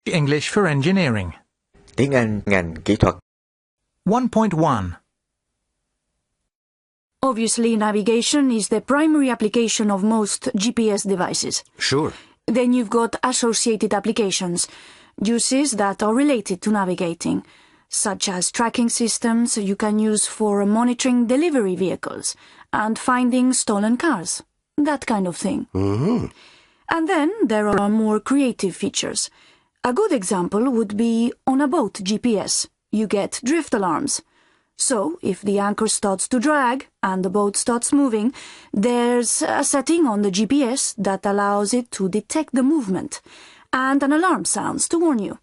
English for engineering. Tiếng Anh ngành kỹ thuật. 1.1. Obviously, navigation is the primary application of most GPS devices. Sure. Then you've got associated applications, uses that are related to navigating, such as tracking systems you can use for monitoring delivery vehicles and finding stolen cars, that kind of thing. Mm-hmm. And then there are more creative features. A good example would be on a boat GPS. You get drift alarms. So, if the anchor starts to drag and the boat starts moving, there's a setting on the GPS that allows it to detect the movement, and an alarm sounds to warn you,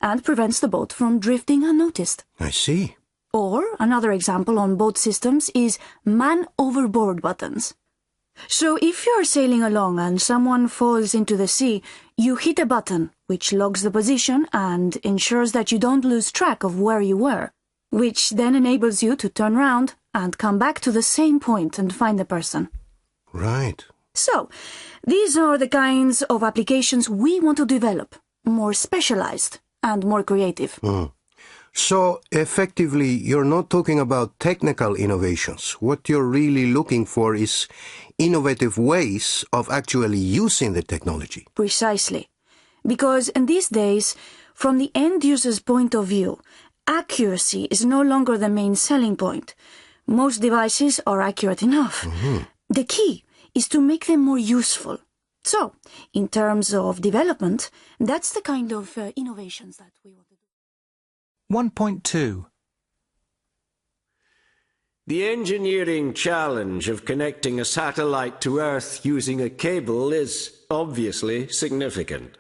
and prevents the boat from drifting unnoticed. I see. Or, another example on boat systems is man overboard buttons. So, if you're sailing along and someone falls into the sea, you hit a button, which logs the position and ensures that you don't lose track of where you were, which then enables you to turn round and come back to the same point and find the person. Right. So, these are the kinds of applications we want to develop, more specialized and more creative. So, effectively, you're not talking about technical innovations. What you're really looking for is innovative ways of actually using the technology. Precisely. Because in these days, from the end user's point of view, accuracy is no longer the main selling point. Most devices are accurate enough. The key is to make them more useful. So, in terms of development, that's the kind of innovations that we want to do. 1.2. The engineering challenge of connecting a satellite to Earth using a cable is obviously significant.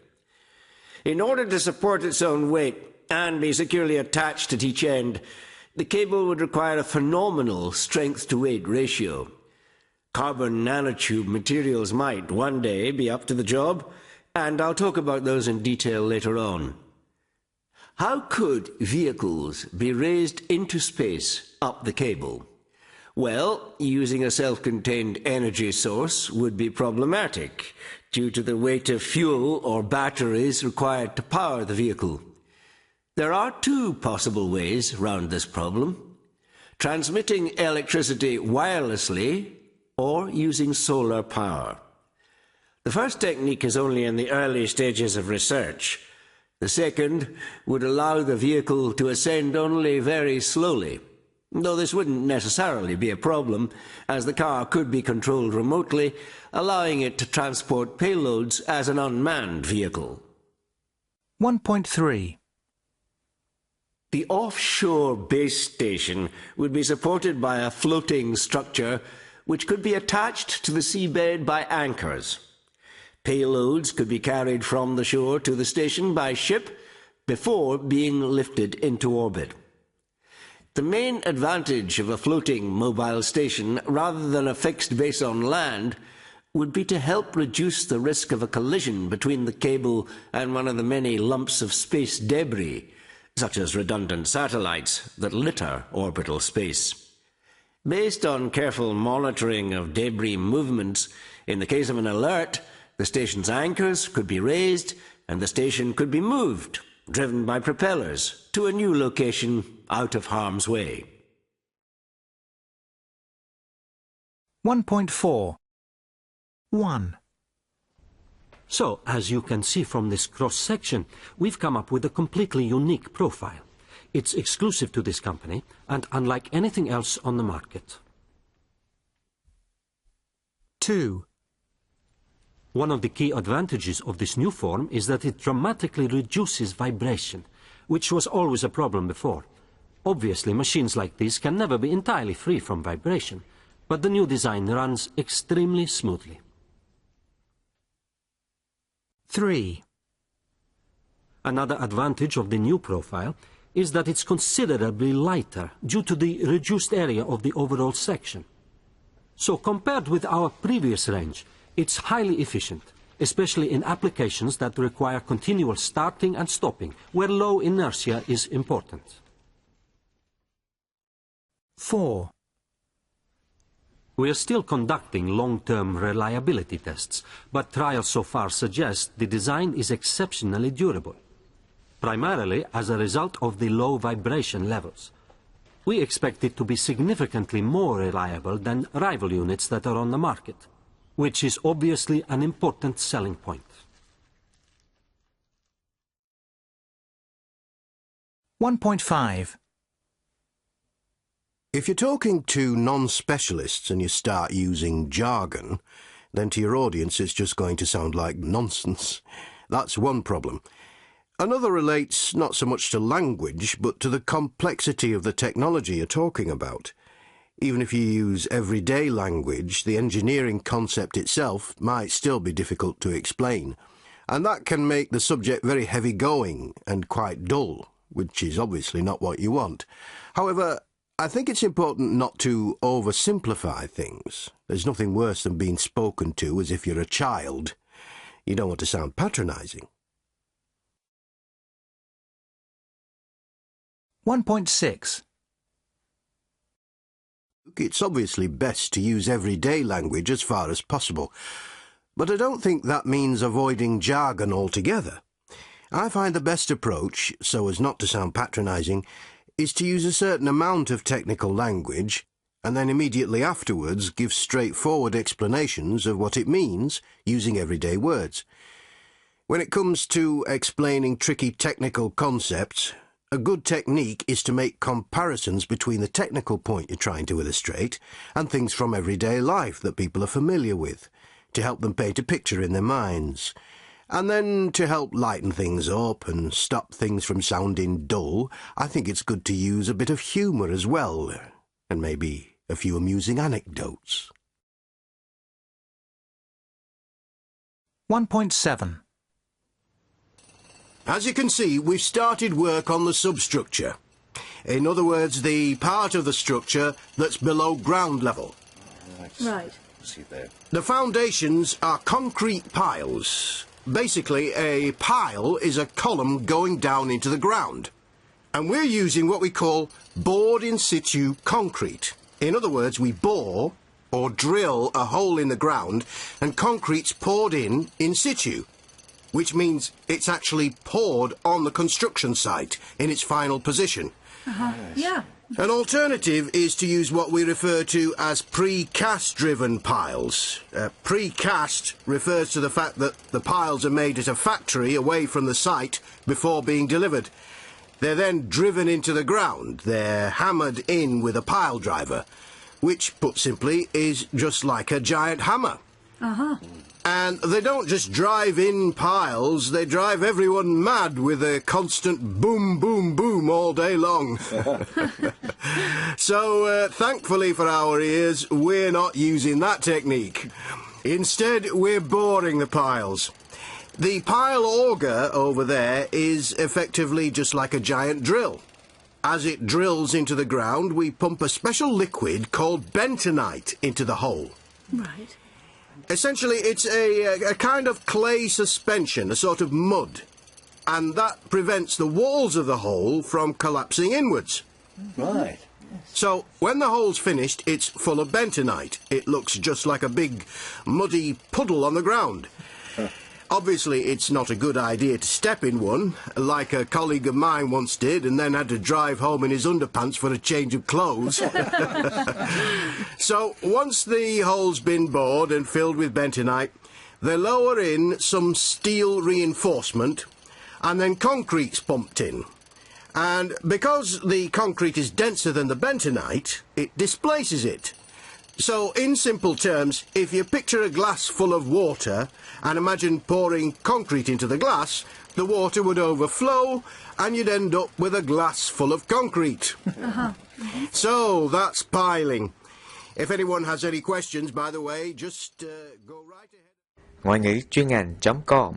In order to support its own weight and be securely attached at each end, the cable would require a phenomenal strength-to-weight ratio. Carbon nanotube materials might one day be up to the job, and I'll talk about those in detail later on. How could vehicles be raised into space up the cable? Well, using a self-contained energy source would be problematic due to the weight of fuel or batteries required to power the vehicle. There are two possible ways round this problem: transmitting electricity wirelessly or using solar power. The first technique is only in the early stages of research. The second would allow the vehicle to ascend only very slowly, though this wouldn't necessarily be a problem, as the car could be controlled remotely, allowing it to transport payloads as an unmanned vehicle. 1.3. The offshore base station would be supported by a floating structure which could be attached to the seabed by anchors. Payloads could be carried from the shore to the station by ship before being lifted into orbit. The main advantage of a floating mobile station, rather than a fixed base on land, would be to help reduce the risk of a collision between the cable and one of the many lumps of space debris, such as redundant satellites that litter orbital space. Based on careful monitoring of debris movements, in the case of an alert, the station's anchors could be raised and the station could be moved, driven by propellers, to a new location out of harm's way. 1.4. 1. So, as you can see from this cross-section, we've come up with a completely unique profile. It's exclusive to this company and unlike anything else on the market. 2. One of the key advantages of this new form is that it dramatically reduces vibration, which was always a problem before. Obviously, machines like these can never be entirely free from vibration, but the new design runs extremely smoothly. 3. Another advantage of the new profile is that it's considerably lighter due to the reduced area of the overall section. So compared with our previous range, it's highly efficient, especially in applications that require continual starting and stopping, where low inertia is important. 4. We are still conducting long-term reliability tests, but trials so far suggest the design is exceptionally durable. primarily as a result of the low vibration levels. We expect it to be significantly more reliable than rival units that are on the market, which is obviously an important selling point. 1.5. If you're talking to non-specialists and you start using jargon, then to your audience it's just going to sound like nonsense. That's one problem. Another relates not so much to language, but to the complexity of the technology you're talking about. Even if you use everyday language, the engineering concept itself might still be difficult to explain. And that can make the subject very heavy-going and quite dull, which is obviously not what you want. However, I think it's important not to oversimplify things. There's nothing worse than being spoken to as if you're a child. You don't want to sound patronising. 1.6. It's obviously best to use everyday language as far as possible, but I don't think that means avoiding jargon altogether. I find the best approach, so as not to sound patronising, is to use a certain amount of technical language and then immediately afterwards give straightforward explanations of what it means using everyday words. When it comes to explaining tricky technical concepts, a good technique is to make comparisons between the technical point you're trying to illustrate and things from everyday life that people are familiar with, to help them paint a picture in their minds. And then, to help lighten things up and stop things from sounding dull, I think it's good to use a bit of humour as well, and maybe a few amusing anecdotes. 1.7. As you can see, we've started work on the substructure. In other words, the part of the structure that's below ground level. Right. See there. The foundations are concrete piles. Basically, a pile is a column going down into the ground. And we're using what we call bored in situ concrete. In other words, we bore or drill a hole in the ground and concrete's poured in situ, which means it's actually poured on the construction site in its final position. Yeah. An alternative is to use what we refer to as precast driven piles. Precast refers to the fact that the piles are made at a factory away from the site before being delivered. They're then driven into the ground. They're hammered in with a pile driver, which, put simply, is just like a giant hammer. And they don't just drive in piles, they drive everyone mad with a constant boom, boom, boom all day long. So, thankfully for our ears, we're not using that technique. Instead, we're boring the piles. The pile auger over there is effectively just like a giant drill. As it drills into the ground, we pump a special liquid called bentonite into the hole. Right. Essentially, it's a kind of clay suspension, a sort of mud, and that prevents the walls of the hole from collapsing inwards. Right. So, when the hole's finished, it's full of bentonite. It looks just like a big, muddy puddle on the ground. Obviously, it's not a good idea to step in one, like a colleague of mine once did, and then had to drive home in his underpants for a change of clothes. So, once the hole's been bored and filled with bentonite, they lower in some steel reinforcement, and then concrete's pumped in. And because the concrete is denser than the bentonite, it displaces it. So, in simple terms, if you picture a glass full of water and imagine pouring concrete into the glass, the water would overflow and you'd end up with a glass full of concrete. So, that's piling. If anyone has any questions, by the way, just go right ahead. Ngoại ngữ chuyên ngành.com